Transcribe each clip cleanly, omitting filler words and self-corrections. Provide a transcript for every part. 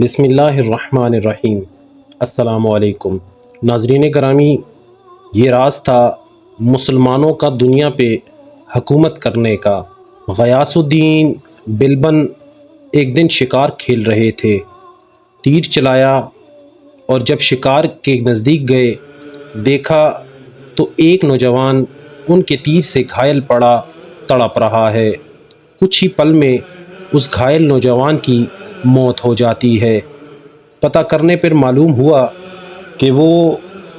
بسم اللہ الرحمن الرحیم۔ السلام علیکم ناظرین گرامی، یہ راز تھا مسلمانوں کا دنیا پہ حکومت کرنے کا۔ غیاث الدین بلبن ایک دن شکار کھیل رہے تھے، تیر چلایا اور جب شکار کے نزدیک گئے دیکھا تو ایک نوجوان ان کے تیر سے گھائل پڑا تڑپ رہا ہے۔ کچھ ہی پل میں اس گھائل نوجوان کی موت ہو جاتی ہے۔ پتہ کرنے پر معلوم ہوا کہ وہ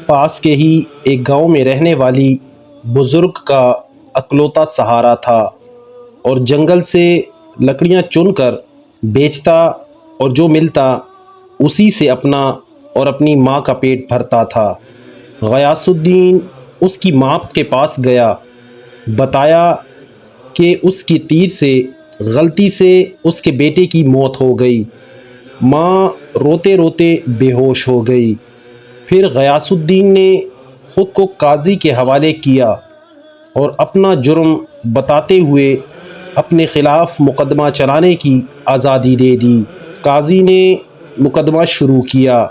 پاس کے ہی ایک گاؤں میں رہنے والی بزرگ کا اکلوتا سہارا تھا اور جنگل سے لکڑیاں چن کر بیچتا اور جو ملتا اسی سے اپنا اور اپنی ماں کا پیٹ بھرتا تھا۔ غیاث الدین اس کی ماں کے پاس گیا، بتایا کہ اس کی تیر سے غلطی سے اس کے بیٹے کی موت ہو گئی۔ ماں روتے روتے بے ہوش ہو گئی۔ پھر غیاث الدین نے خود کو قاضی کے حوالے کیا اور اپنا جرم بتاتے ہوئے اپنے خلاف مقدمہ چلانے کی آزادی دے دی۔ قاضی نے مقدمہ شروع کیا،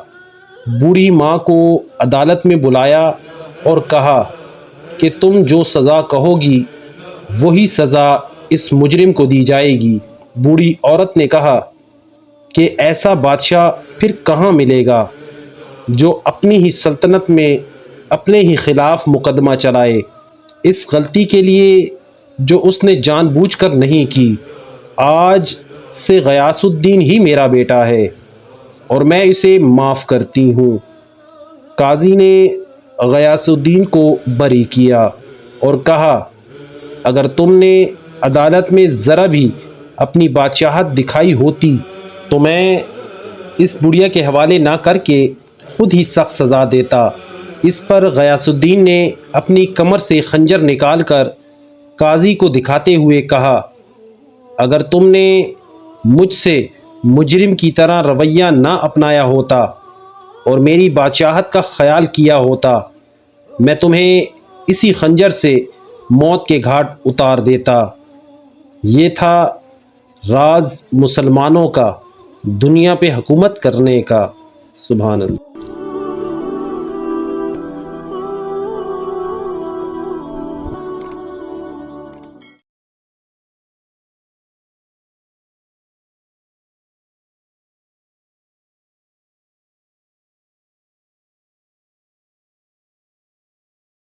بوڑھی ماں کو عدالت میں بلایا اور کہا کہ تم جو سزا کہو گی وہی سزا اس مجرم کو دی جائے گی۔ بوڑھی عورت نے کہا کہ ایسا بادشاہ پھر کہاں ملے گا جو اپنی ہی سلطنت میں اپنے ہی خلاف مقدمہ چلائے۔ اس غلطی کے لیے جو اس نے جان بوجھ کر نہیں کی، آج سے غیاث الدین ہی میرا بیٹا ہے اور میں اسے معاف کرتی ہوں۔ قاضی نے غیاث الدین کو بری کیا اور کہا اگر تم نے عدالت میں ذرا بھی اپنی بادشاہت دکھائی ہوتی تو میں اس بڑھیا کے حوالے نہ کر کے خود ہی سخت سزا دیتا۔ اس پر غیاث الدین نے اپنی کمر سے خنجر نکال کر قاضی کو دکھاتے ہوئے کہا اگر تم نے مجھ سے مجرم کی طرح رویہ نہ اپنایا ہوتا اور میری بادشاہت کا خیال کیا ہوتا میں تمہیں اسی خنجر سے موت کے گھاٹ اتار دیتا۔ یہ تھا راز مسلمانوں کا دنیا پہ حکومت کرنے کا۔ سبحان اللہ۔